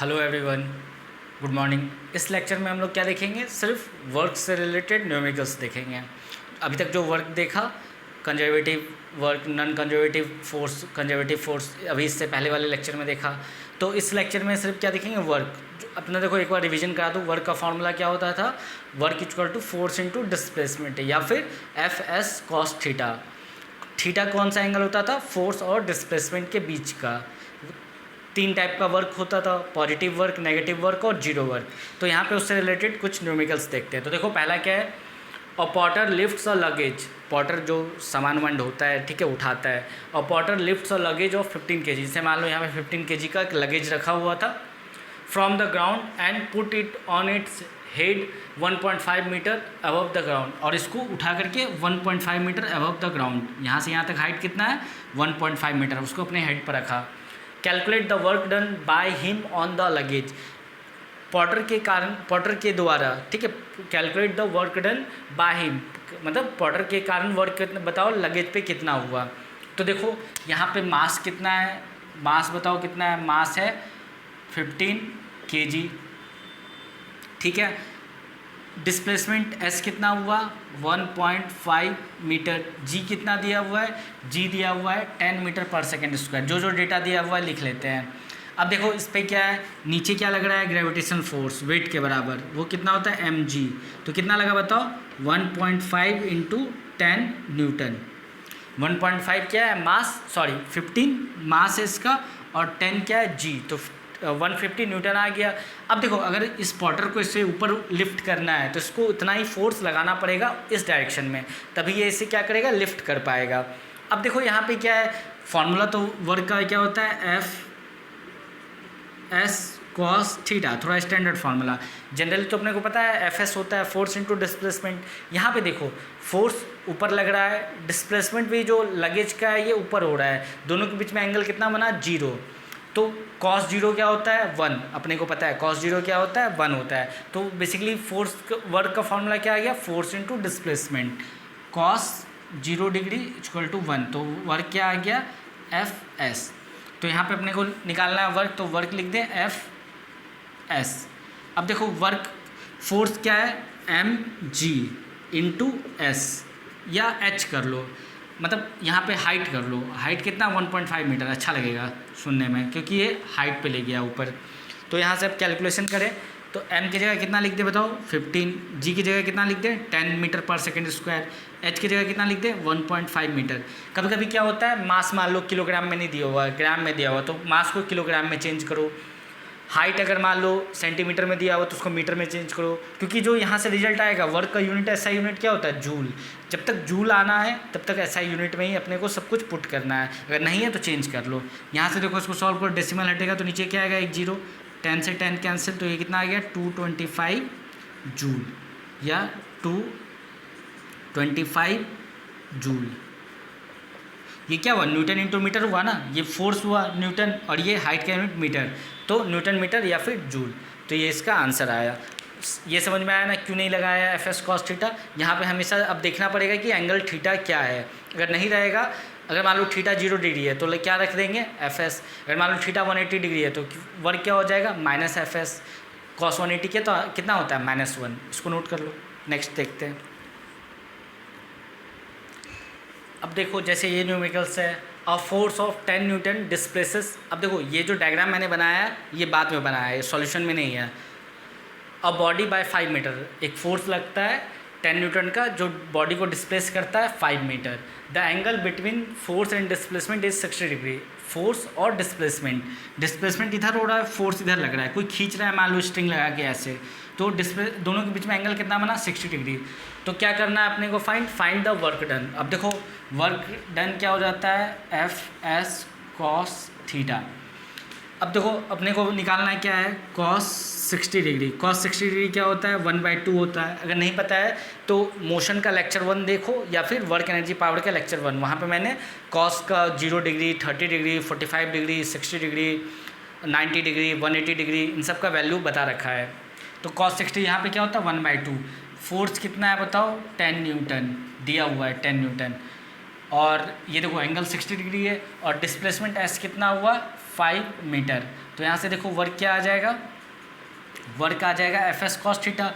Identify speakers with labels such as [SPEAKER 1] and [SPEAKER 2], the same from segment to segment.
[SPEAKER 1] Hello everyone, good morning. इस lecture में हम लोग क्या देखेंगे? सिर्फ वर्क से रिलेटेड न्यूमेरिकल्स देखेंगे। अभी तक जो वर्क देखा, conservative work, non conservative force अभी इससे पहले वाले लेक्चर में देखा। तो इस लेक्चर में सिर्फ क्या देखेंगे? वर्क। अपना देखो, एक बार रिवीजन करा दूँ। वर्क का फॉर्मूला क्या होता था? Work equal to force into displacement, या फिर F S cos theta. Theta कौन सा एंगल होता था? फोर्स और डिस्प्लेसमेंट के बीच का। तीन टाइप का वर्क होता था, पॉजिटिव वर्क, नेगेटिव वर्क और जीरो वर्क। तो यहाँ पे उससे रिलेटेड कुछ न्यूमेरिकल्स देखते हैं। तो देखो, पहला क्या है? A porter lifts a luggage. Porter जो सामान वंड होता है, ठीक है, उठाता है। A porter lifts a luggage of 15 kg। जैसे मान लो यहाँ पे 15 kg का लगेज रखा हुआ था from the ground and put it on its head 1.5 metre above the ground. और इसको उठा करके 1.5 मीटर अबव द ग्राउंड, यहाँ से यहाँ तक हाइट कितना है? 1.5 मीटर। उसको अपने हेड पर रखा। Calculate the work done by him on the luggage. Potter के द्वारा, ठीक है, calculate the work done by him, मतलब पॉटर के कारण वर्क कितना, बताओ लगेज पे कितना हुआ। तो देखो यहाँ पे मास कितना है? मास बताओ कितना है? मास है 15 kg, ठीक है। डिस्प्लेसमेंट एस कितना हुआ? 1.5 मीटर। जी कितना दिया हुआ है? जी दिया हुआ है 10 मीटर पर सेकेंड स्क्वायर। जो जो डेटा दिया हुआ है लिख लेते हैं। अब देखो इस पर क्या है, नीचे क्या लग रहा है? ग्रेविटेशन फोर्स वेट के बराबर। वो कितना होता है? mg। तो कितना लगा बताओ? 1.5 इंटू 10 न्यूटन। 1.5 क्या है? मास, सॉरी 15 मास है इसका, और 10 क्या है? जी। तो 150 न्यूटन आ गया। अब देखो, अगर इस पॉटर को इससे ऊपर लिफ्ट करना है तो इसको उतना ही फोर्स लगाना पड़ेगा इस डायरेक्शन में, तभी ये इसे क्या करेगा? लिफ्ट कर पाएगा। अब देखो यहाँ पे क्या है? फॉर्मूला तो वर्क का क्या होता है? F S cos theta. थोड़ा स्टैंडर्ड फार्मूला, जनरली तो अपने को पता है एफ एस होता है फोर्स इंटू डिस्प्लेसमेंट। यहाँ पे देखो फोर्स ऊपर लग रहा है, डिस्प्लेसमेंट भी जो लगेज का है ये ऊपर हो रहा है, दोनों के बीच में एंगल कितना बना? 0। तो कॉस 0 क्या होता है? 1। अपने को पता है कॉस 0 क्या होता है? 1 होता है। तो बेसिकली फोर्स वर्क का फॉर्मूला क्या आ गया? Force into displacement. Cos 0 degree equal to 1। तो वर्क क्या आ गया? F S. तो यहाँ पे अपने को निकालना है वर्क, तो वर्क लिख दें एफ एस। अब देखो वर्क फोर्स क्या है? एम जी इंटू एस, या एच कर लो, मतलब यहाँ पे हाइट कर लो। हाइट कितना? 1.5 मीटर। अच्छा लगेगा सुनने में, क्योंकि ये हाइट पे ले गया ऊपर। तो यहाँ से अब कैलकुलेशन करें तो m की जगह कितना लिख दे बताओ? 15। g की जगह कितना लिख दे? 10 metre per second square. h की जगह कितना लिख दे? 1.5 मीटर। कभी कभी क्या होता है, मास मान लो किलोग्राम में नहीं दिया हुआ है, ग्राम में दिया हुआ, तो मास को किलोग्राम में चेंज करो। हाइट अगर मान लो सेंटीमीटर में दिया हुआ तो उसको मीटर में चेंज करो, क्योंकि जो यहाँ से रिजल्ट आएगा वर्क का यूनिट, एसआई यूनिट क्या होता है? जूल। जब तक जूल आना है तब तक एसआई यूनिट में ही अपने को सब कुछ पुट करना है, अगर नहीं है तो चेंज कर लो। यहाँ से देखो इसको सॉल्व करो, डेसिमल हटेगा तो नीचे क्या आएगा? 1 0। 10 से 10 कैंसिल, तो ये कितना आ गया? 225 जूल, या 225 जूल। ये क्या हुआ? न्यूटन इंटू मीटर हुआ ना, ये फोर्स हुआ न्यूटन, और ये हाइट का यूनिट मीटर, तो न्यूटन मीटर या फिर जूल। तो ये इसका आंसर आया। ये समझ में आया ना क्यों नहीं लगाया एफ एस कॉस थीटा? यहाँ पे हमेशा अब देखना पड़ेगा कि एंगल थीटा क्या है। अगर नहीं रहेगा, अगर मान लो थीटा 0 डिग्री है तो क्या रख देंगे? F S. अगर मान लो थीटा 180 डिग्री है तो वर्क क्या हो जाएगा? Minus F S. कॉस 180 के तो कितना होता है? -1। इसको नोट कर लो। नेक्स्ट देखते हैं। अब देखो जैसे ये न्यूमेरिकल्स है, a force of 10 Newton displaces. अब देखो ये जो डायग्राम मैंने बनाया है ये बाद में बनाया है, ये सॉल्यूशन में नहीं है। अ बॉडी बाय 5 मीटर, एक फोर्स लगता है 10 न्यूटन का जो बॉडी को डिस्प्लेस करता है 5 metre. The angle between force and displacement is 60 degree. Force और डिस्प्लेसमेंट इधर हो रहा है, फोर्स इधर लग रहा है, कोई खींच रहा है मान लो स्ट्रिंग लगा के ऐसे, तो दोनों के बीच में एंगल कितना बना? 60 डिग्री। तो क्या करना है अपने को? Find the work done. अब देखो वर्क डन क्या हो जाता है? F S cos theta. अब देखो अपने को निकालना है क्या है? Cos 60 degree. कॉस 60 डिग्री क्या होता है? 1/2 होता है। अगर नहीं पता है तो मोशन का लेक्चर 1 देखो, या फिर वर्क एनर्जी पावर का लेक्चर 1, वहाँ पे मैंने कॉस का 0 degree, 30 degree, 45 degree, 60 degree, 90 degree, 180 degree, इन सब का वैल्यू बता रखा है। तो कॉस 60 यहाँ पे क्या होता है? 1/2। फोर्स कितना है बताओ? 10 न्यूटन दिया हुआ है, 10 न्यूटन। और ये देखो एंगल 60 डिग्री है और डिस्प्लेसमेंट एस कितना हुआ 5 मीटर। तो यहाँ से देखो वर्क क्या आ जाएगा, वर्क आ जाएगा F S cos theta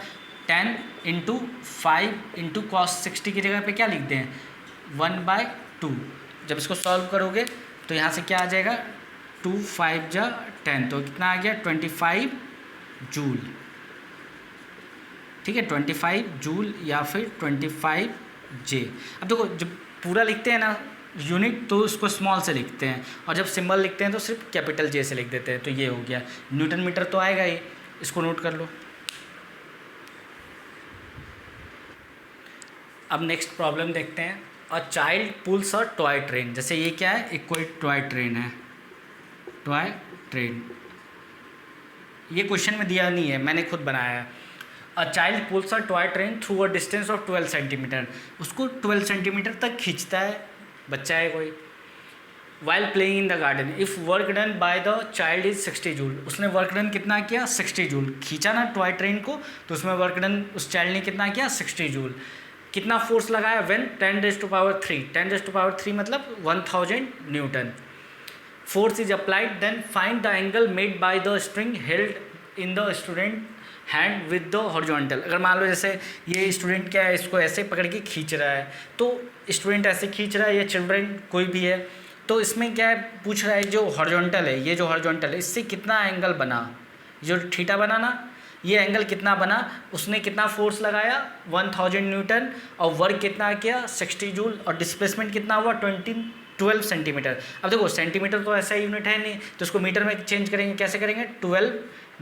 [SPEAKER 1] 10 into 5 into cos 60 की जगह पे क्या लिखते हैं 1/2। जब इसको सॉल्व करोगे तो यहाँ से क्या आ जाएगा 2 5 जा 10, तो कितना आ गया 25 जूल। ठीक है 25 जूल या फिर 25 जे। अब देखो जब पूरा लिखते हैं ना यूनिट तो उसको स्मॉल से लिखते हैं, और जब सिंबल लिखते हैं तो सिर्फ कैपिटल जे से लिख देते हैं। तो ये हो गया न्यूटन मीटर तो आएगा ही, इसको नोट कर लो। अब नेक्स्ट प्रॉब्लम देखते हैं। A child pools a toy train. जैसे ये क्या है, एक कोई टॉय ट्रेन है, टॉय ट्रेन। ये क्वेश्चन में दिया नहीं है, मैंने खुद बनाया है। A child pools a toy train through a distance of 12 centimetre. उसको 12 सेंटीमीटर तक खींचता है, बच्चा है कोई। While playing in the garden, if work done by the child is 60 joule. उसने वर्क डन कितना किया 60 जूल। खींचा ना टॉय ट्रेन को, तो उसमें वर्क डन उस चाइल्ड ने कितना किया 60 जूल। कितना फोर्स लगाया व्हेन 10⁻³ 10⁻³ मतलब 1000 newton. Force is applied, then find the angle made by the string held in the student hand with the horizontal. अगर मान लो जैसे ये स्टूडेंट क्या है, इसको ऐसे पकड़ के खींच रहा है, तो स्टूडेंट ऐसे खींच रहा है या चिल्ड्रन कोई भी है, तो इसमें क्या है पूछ रहा है जो हॉरिजॉन्टल है, ये जो हॉरिजॉन्टल है इससे कितना एंगल बना, जो थीटा बना ना, ये एंगल कितना बना, उसने कितना फोर्स लगाया 1000 न्यूटन, और वर्क कितना किया 60 जूल, और डिस्प्लेसमेंट कितना हुआ 12 सेंटीमीटर। अब देखो सेंटीमीटर तो ऐसा यूनिट है नहीं, तो उसको मीटर में चेंज करेंगे, कैसे करेंगे 12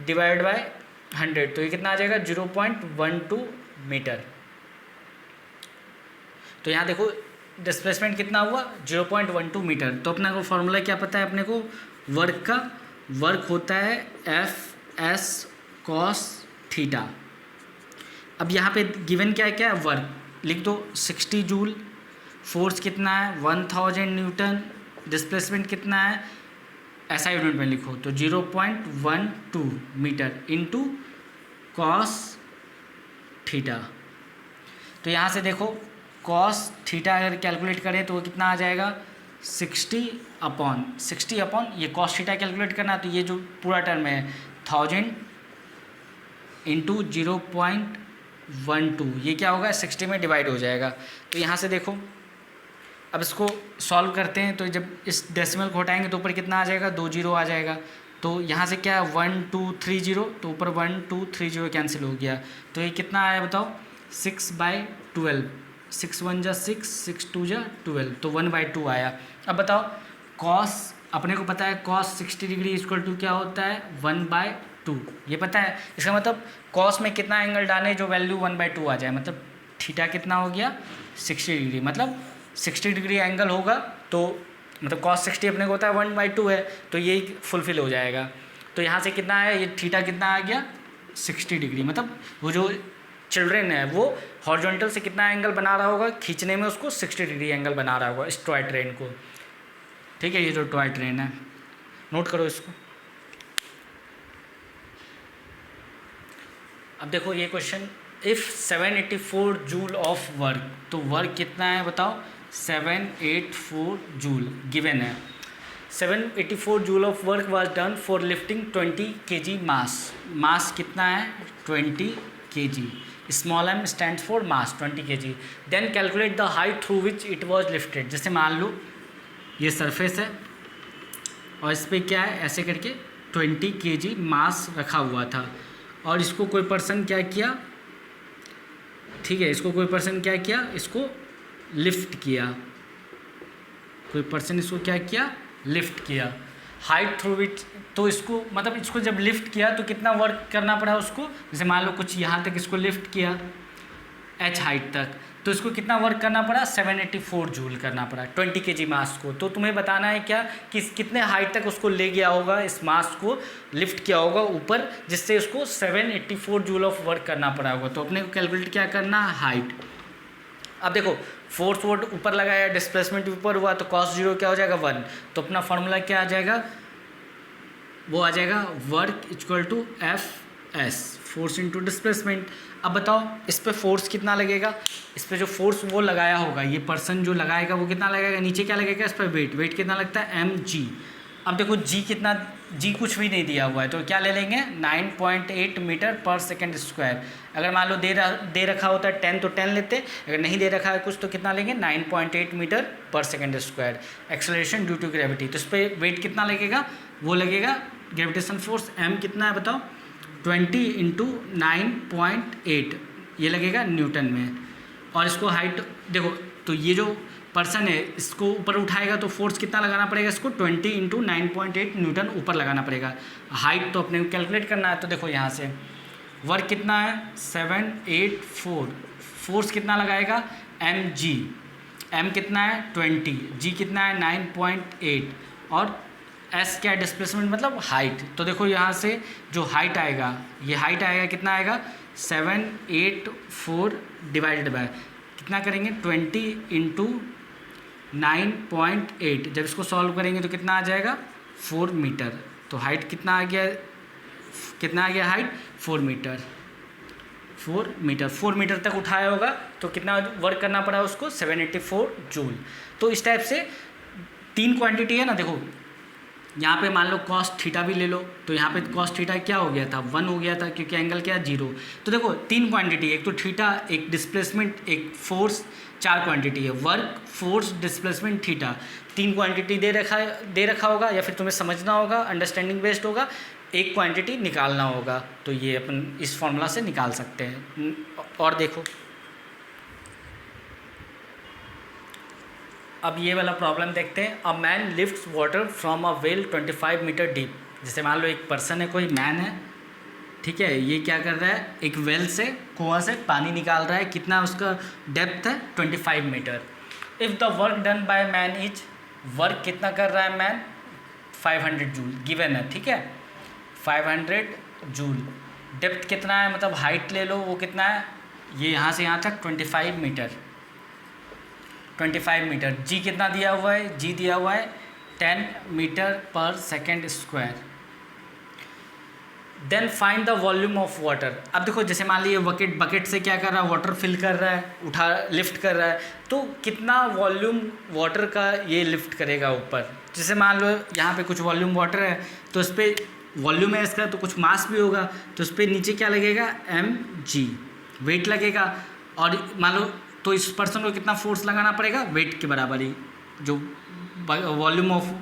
[SPEAKER 1] डिवाइड बाय 100, तो ये कितना आ जाएगा 0.12 मीटर। तो यहाँ देखो डिस्प्लेसमेंट कितना हुआ 0.12 मीटर। तो अपने को फॉर्मूला क्या पता है अपने को, वर्क का, वर्क होता है एफ एस कॉस थीटा। अब यहाँ पे गिवन क्या है, क्या है वर्क लिख दो 60 जूल, फोर्स कितना है 1000 न्यूटन, डिस्प्लेसमेंट कितना है ऐसा यूनिट में लिखो तो 0.12 मीटर इंटू कॉस थीटा। तो यहाँ से देखो कॉस थीटा अगर कैलकुलेट करें तो वो कितना आ जाएगा 60 अपॉन ये कॉस थीटा कैलकुलेट करना, तो ये जो पूरा टर्म है 1000 इंटू 0.12, ये क्या होगा 60 में डिवाइड हो जाएगा। तो यहाँ से देखो अब इसको सॉल्व करते हैं, तो जब इस डेसिमल को हटाएंगे तो ऊपर कितना आ जाएगा 2 जीरो आ जाएगा। तो यहाँ से क्या 1 2 3 0, तो ऊपर 1 2 3 0 कैंसिल हो गया। तो ये कितना आया बताओ 6/12, 6 1 जा 6, 6 2 जा 12, तो 1/2 आया। अब बताओ कॉस, अपने को पता है कॉस 60 डिग्री इक्वल टू क्या होता है 1/2, ये पता है। इसका मतलब कॉस में कितना एंगल डालें जो वैल्यू 1/2 आ जाए, मतलब थीटा कितना हो गया 60 डिग्री, मतलब 60 डिग्री एंगल होगा, तो मतलब कॉस 60 अपने को होता है 1/2 है, तो ये फुलफिल हो जाएगा। तो यहाँ से कितना है, ये थीटा कितना आ गया 60 डिग्री, मतलब वो जो चिल्ड्रेन है वो हॉरिजॉन्टल से कितना एंगल बना रहा होगा, खींचने में उसको 60 डिग्री एंगल बना रहा होगा इस टॉय ट्रेन को। ठीक है, ये जो टॉय ट्रेन है नोट करो इसको। अब देखो ये question, if 784 joule of work, तो वर्क कितना है बताओ 784 जूल गिवन है। 784 joule of work was done for lifting 20 kg mass. Mass कितना है 20 kg, small m stand for mass 20 kg। Then calculate the height through which it was lifted. जैसे मान लो ये सरफेस है और इस पर क्या है ऐसे करके 20 kg मास रखा हुआ था, और इसको कोई पर्सन क्या किया, ठीक है, इसको कोई पर्सन क्या किया, इसको लिफ्ट किया, कोई पर्सन इसको क्या किया लिफ्ट किया। हाइट थ्रू विच, तो इसको मतलब इसको जब लिफ्ट किया तो कितना वर्क करना पड़ा उसको, जैसे मान लो कुछ यहाँ तक इसको लिफ्ट किया h हाइट तक, तो इसको कितना वर्क करना पड़ा 784 जूल करना पड़ा 20 kg मास को। तो तुम्हें बताना है क्या कि कितने हाइट तक उसको ले गया होगा, इस मास को लिफ्ट किया होगा ऊपर, जिससे उसको 784 जूल ऑफ वर्क करना पड़ा होगा। तो अपने को कैलकुलेट क्या करना हाइट। अब देखो फोर्स वोट ऊपर लगाया, डिस्प्लेसमेंट ऊपर हुआ, तो cos 0 क्या हो जाएगा 1। तो अपना फॉर्मूला क्या आ जाएगा, वो आ जाएगा work equal to F S, force into displacement. अब बताओ इस पे फोर्स कितना लगेगा, इस पे जो फोर्स वो लगाया होगा, ये पर्सन जो लगाएगा वो कितना लगेगा, नीचे क्या लगेगा इस पर वेट, वेट कितना लगता है एम जी। अब देखो जी कितना, जी कुछ भी नहीं दिया हुआ है तो क्या ले लेंगे 9.8 मीटर पर सेकेंड स्क्वायर। अगर मान लो दे रखा होता है 10 तो 10 लेते, अगर नहीं दे रखा है कुछ तो कितना लेंगे 9.8 metre per second square. Acceleration due to gravity, तो इस पर वेट कितना लगेगा, वो लगेगा ग्रेविटेशन फोर्स एम कितना है बताओ 20 इंटू 9.8 ये लगेगा न्यूटन में। और इसको हाइट देखो, तो ये जो पर्सन है इसको ऊपर उठाएगा तो फोर्स कितना लगाना पड़ेगा, इसको 20 इंटू 9.8 न्यूटन ऊपर लगाना पड़ेगा। हाइट तो अपने को कैलकुलेट करना है, तो देखो यहाँ से वर्क कितना है 784, फोर्स कितना लगाएगा एम जी, एम कितना है 20, जी कितना है 9.8 और एस क्या है डिस्प्लेसमेंट मतलब हाइट। तो देखो यहाँ से जो हाइट आएगा, ये हाइट आएगा कितना आएगा 784 डिवाइडेड बाय कितना करेंगे 20 इंटू 9.8, जब इसको सॉल्व करेंगे तो कितना आ जाएगा 4 मीटर। तो हाइट कितना आ गया, कितना आ गया हाइट 4 मीटर, 4 मीटर तक उठाया होगा तो कितना वर्क करना पड़ा उसको 784 जूल। तो इस टाइप से 3 क्वांटिटी है ना, देखो यहाँ पे मान लो कॉस थीटा भी ले लो, तो यहाँ पे कॉस थीटा क्या हो गया था 1 हो गया था क्योंकि एंगल क्या है 0। तो देखो 3 क्वांटिटी, एक तो थीटा, एक डिस्प्लेसमेंट, एक फोर्स, 4 क्वांटिटी है work, force, displacement, theta. 3 quantity दे रखा होगा या फिर तुम्हें समझना होगा, अंडरस्टैंडिंग बेस्ड होगा, एक क्वांटिटी निकालना होगा, तो ये अपन इस फॉर्मूला से निकाल सकते हैं। और देखो अब ये वाला प्रॉब्लम देखते हैं। A man lifts water from a well 25 metre deep. जैसे मान लो एक पर्सन है, कोई मैन है, ठीक है, ये क्या कर रहा है एक वेल से, कुआं से पानी निकाल रहा है, कितना उसका डेप्थ है 25 metre. If the work done by man is, work कितना कर रहा है मैन 500 जूल गिवन है, ठीक है 500 जूल। डेप्थ कितना है मतलब हाइट ले लो वो कितना है, ये यहाँ से यहाँ तक 25 मीटर, 25 मीटर। जी कितना दिया हुआ है, जी दिया हुआ है 10 metre per second square. Then find the volume of water. अब देखो जैसे मान लीजिए बकेट से क्या कर रहा है, वाटर फिल कर रहा है, उठा लिफ्ट कर रहा है, तो कितना वॉल्यूम वाटर का ये लिफ्ट करेगा ऊपर। जैसे मान लो यहाँ पे कुछ वॉल्यूम वाटर है तो इस पर वॉल्यूम है इसका, तो कुछ मास भी होगा, तो इस पर नीचे क्या लगेगा एम जी वेट लगेगा। और मान लो तो इस पर्सन को कितना फोर्स लगाना पड़ेगा वेट के बराबर ही, जो वॉल्यूम ऑफ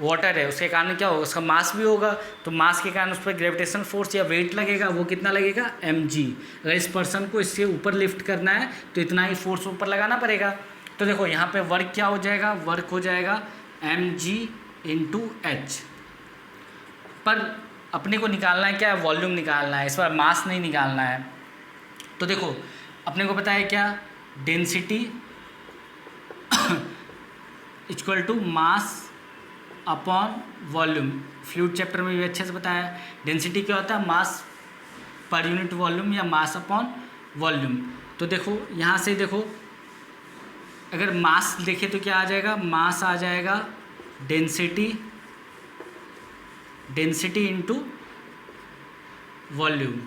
[SPEAKER 1] वाटर है उसके कारण क्या होगा, उसका मास भी होगा, तो मास के कारण उस पर ग्रेविटेशन फोर्स या वेट लगेगा, वो कितना लगेगा एम जी। अगर इस पर्सन को इससे ऊपर लिफ्ट करना है तो इतना ही फोर्स ऊपर लगाना पड़ेगा। तो देखो यहाँ पे वर्क क्या हो जाएगा, वर्क हो जाएगा एम जी इंटू एच। पर अपने को निकालना है क्या, वॉल्यूम निकालना है, इस बार मास नहीं निकालना है। तो देखो अपने को पता है क्या, density equal to mass upon volume. Fluid chapter में भी अच्छे से बताया है, डेंसिटी क्या होता है मास पर यूनिट वॉल्यूम या मास अपॉन वॉल्यूम। तो देखो यहाँ से देखो अगर मास देखे तो क्या आ जाएगा, मास आ जाएगा डेंसिटी इंटू वॉल्यूम।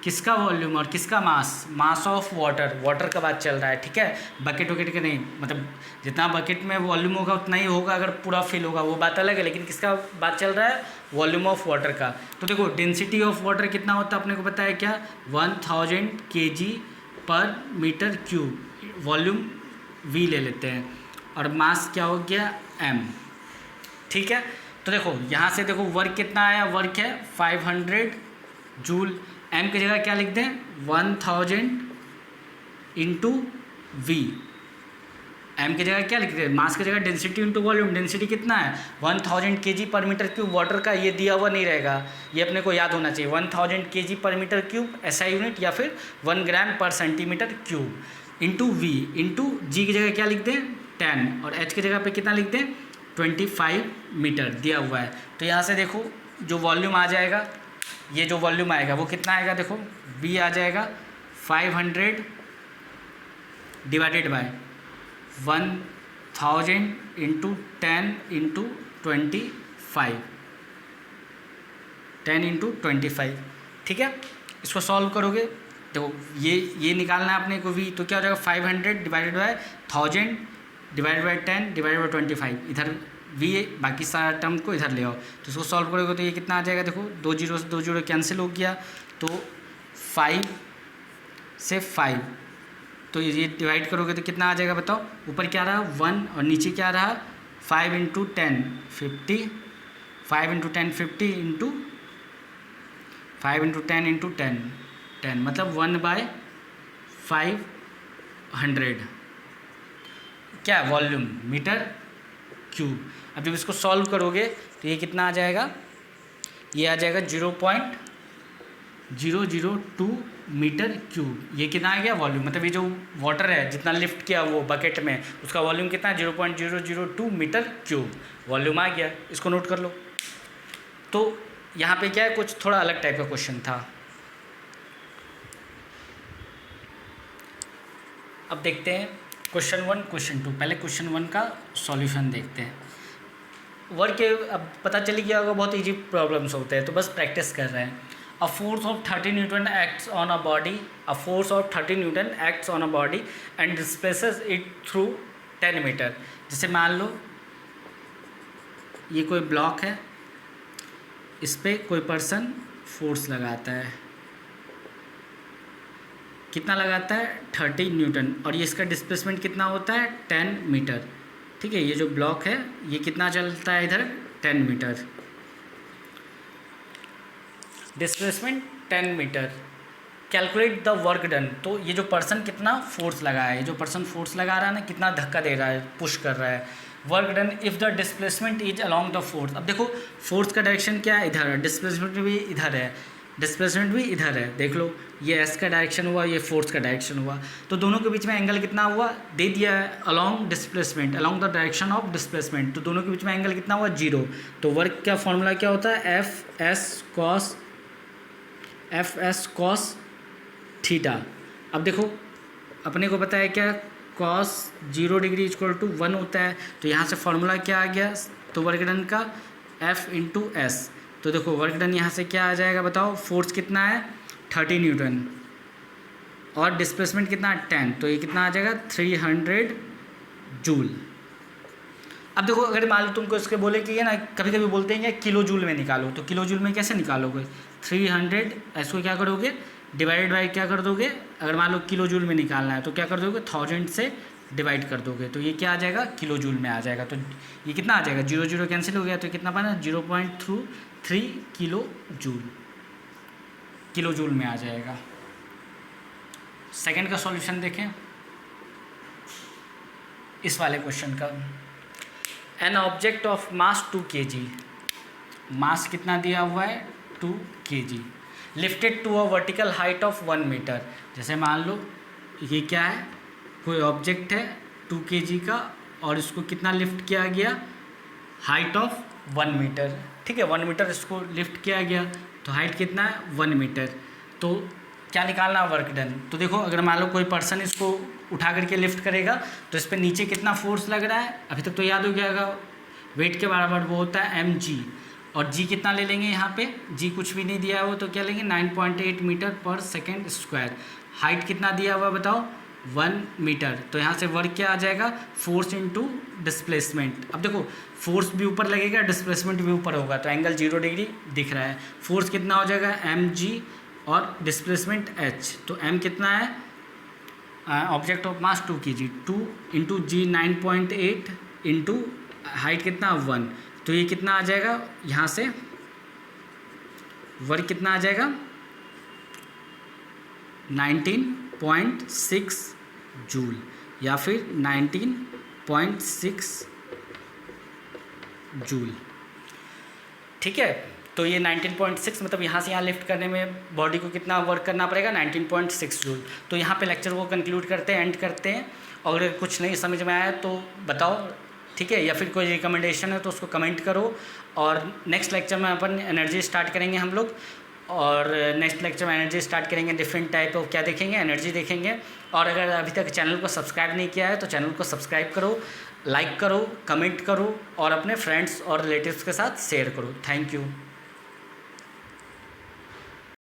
[SPEAKER 1] किसका वॉल्यूम और किसका मास, मास ऑफ वाटर का बात चल रहा है, ठीक है बकेट वकेट के नहीं, मतलब जितना बकेट में वॉल्यूम होगा उतना ही होगा, अगर पूरा फिल होगा वो बात अलग है, लेकिन किसका बात चल रहा है वॉल्यूम ऑफ वाटर का। तो देखो डेंसिटी ऑफ वाटर कितना होता है अपने को पता है क्या, 1000 kg पर मीटर क्यूब, वॉल्यूम V ले लेते हैं, और मास क्या हो गया m, ठीक है। तो देखो यहाँ से देखो वर्क कितना आया, वर्क है 500 जूल, m की जगह क्या लिख दें 1000 इंटू वी, m की जगह क्या लिख दें, मास की जगह डेंसिटी इंटू वॉल्यूम। डेंसिटी कितना है 1000 kg पर मीटर क्यूब वाटर का, ये दिया हुआ नहीं रहेगा, ये अपने को याद होना चाहिए 1000 kg पर मीटर क्यूब ऐसा यूनिट, या फिर 1 ग्राम पर centimetre cube, into V, into G की जगह क्या लिख दें 10, और h की जगह पे कितना लिख दें 25 मीटर दिया हुआ है। तो यहाँ से देखो जो वॉल्यूम आ जाएगा, ये जो वॉल्यूम आएगा वो कितना आएगा, देखो V आ जाएगा 500 divided by 1000 into 10 into 25, 10 into 25, ठीक है। इसको सॉल्व करोगे देखो ये निकालना है अपने को v, तो क्या हो जाएगा 500 divided by 1000 divided by 10 divided by 25, इधर v है, बाकी सारा टर्म को इधर ले आओ। तो इसको सॉल्व करोगे तो ये कितना आ जाएगा, देखो 2 जीरो से 2 जीरो कैंसिल हो गया, तो 5 से 5, तो ये डिवाइड करोगे तो कितना आ जाएगा बताओ, ऊपर क्या रहा 1 और नीचे क्या रहा 5 into 10 50, 5 into 10 50 into 5 into 10 into 10 मतलब 1/500 क्या है वॉल्यूम मीटर क्यूब। अब जब इसको सॉल्व करोगे तो ये कितना आ जाएगा, ये आ जाएगा 0.002 मीटर क्यूब। ये कितना आ गया वॉल्यूम, मतलब ये जो वाटर है जितना लिफ्ट किया वो बकेट में उसका वॉल्यूम कितना है 0.002 मीटर क्यूब वॉल्यूम आ गया। इसको नोट कर लो। तो यहाँ पे क्या है, कुछ थोड़ा अलग टाइप का क्वेश्चन था। अब देखते हैं क्वेश्चन 1 क्वेश्चन 2। पहले क्वेश्चन 1 का सॉल्यूशन देखते हैं। वर्क के अब पता चली गया होगा, बहुत इजी प्रॉब्लम्स होते हैं, तो बस प्रैक्टिस कर रहे हैं। A force of 30 Newton acts on a body. A force of 30 Newton acts on a body and displaces it through 10 metre. जैसे मान लो ये कोई ब्लॉक है, इस पर कोई पर्सन फोर्स लगाता है, कितना लगाता है 30 न्यूटन, और ये इसका डिस्प्लेसमेंट कितना होता है 10 मीटर, ठीक है। ये जो ब्लॉक है ये कितना चलता है इधर 10 metre, displacement 10 metre. Calculate the work done. तो ये जो पर्सन कितना फोर्स लगा है, ये जो पर्सन फोर्स लगा रहा है ना, कितना धक्का दे रहा है, पुश कर रहा है। Work done if the displacement is along the force. अब देखो फोर्स का डायरेक्शन क्या है, इधर है, डिस्प्लेसमेंट भी इधर है, डिस्प्लेसमेंट भी इधर है। देख लो ये एस का डायरेक्शन हुआ, ये फोर्स का डायरेक्शन हुआ, तो दोनों के बीच में एंगल कितना हुआ दे दिया है, along displacement, along the direction of displacement, तो दोनों के बीच में एंगल कितना हुआ 0। तो वर्क का फॉर्मूला क्या होता है एफ एस कॉस थीटा। अब देखो अपने को पता है क्या कॉस 0 डिग्री इक्वल टू 1 होता है, तो यहाँ से फॉर्मूला क्या आ गया, तो वर्क डन का एफ इंटू एस। तो देखो वर्क डन यहाँ से क्या आ जाएगा बताओ, फोर्स कितना है 30 न्यूटन और डिस्प्लेसमेंट कितना है 10, तो ये कितना आ जाएगा 300 जूल। अब देखो अगर मान लो तुमको इसके बोले कि ये ना कभी कभी बोलते हैं किलो जूल में निकालो, तो किलो जूल में कैसे निकालोगे 300, इसको क्या करोगे डिवाइड बाई क्या कर दोगे, अगर मान लो किलो जूल में निकालना है तो क्या कर दोगे 1000 से डिवाइड कर दोगे, तो ये क्या आ जाएगा किलो जूल में आ जाएगा। तो ये कितना आ जाएगा 0 0 कैंसिल हो गया, तो कितना पाना 0.3 किलो जूल में आ जाएगा। सेकंड का सॉल्यूशन देखें इस वाले क्वेश्चन का। An object of mass 2 kg, mass कितना दिया हुआ है 2 kg, lifted to a vertical height of 1 metre. जैसे मान लो ये क्या है, कोई ऑब्जेक्ट है 2 kg का और इसको कितना लिफ्ट किया गया हाइट ऑफ 1 मीटर, ठीक है 1 मीटर इसको लिफ्ट किया गया, तो हाइट कितना है 1 मीटर। तो क्या निकालना वर्क डन, तो देखो अगर मान लो कोई पर्सन इसको उठा करके लिफ्ट करेगा तो इस पर नीचे कितना फोर्स लग रहा है, अभी तक तो याद हो गया होगा वेट के बराबर वो होता है mg, और g कितना ले लेंगे यहाँ पे, g कुछ भी नहीं दिया है वो, तो क्या लेंगे 9.8 metre per second square. Height कितना दिया हुआ बताओ 1 मीटर, तो यहाँ से वर्क क्या आ जाएगा फोर्स इंटू डिस्प्लेसमेंट। अब देखो फोर्स भी ऊपर लगेगा डिस्प्लेसमेंट भी ऊपर होगा, तो एंगल 0 डिग्री दिख रहा है। फोर्स कितना हो जाएगा mg और डिस्प्लेसमेंट h, तो m कितना है object of mass 2 kg, 2 into g 9.8 into height कितना 1, तो ये कितना आ जाएगा यहाँ से वर्क कितना आ जाएगा 19.6 जूल या फिर 19.6 जूल, ठीक है। तो ये 19.6 मतलब यहाँ से यहाँ लिफ्ट करने में बॉडी को कितना वर्क करना पड़ेगा 19.6 जूल। तो यहाँ पे लेक्चर को कंक्लूड करते हैं, एंड करते हैं। और अगर कुछ नहीं समझ में आया तो बताओ, ठीक है, या फिर कोई रिकमेंडेशन है तो उसको कमेंट करो। और नेक्स्ट लेक्चर में अपन एनर्जी स्टार्ट करेंगे हम लोग, और नेक्स्ट लेक्चर में एनर्जी स्टार्ट करेंगे, डिफरेंट टाइप ऑफ क्या देखेंगे एनर्जी देखेंगे। और अगर अभी तक चैनल को सब्सक्राइब नहीं किया है तो चैनल को सब्सक्राइब करो, लाइक करो, कमेंट करो और अपने फ्रेंड्स और रिलेटिव्स के साथ शेयर करो। Thank you.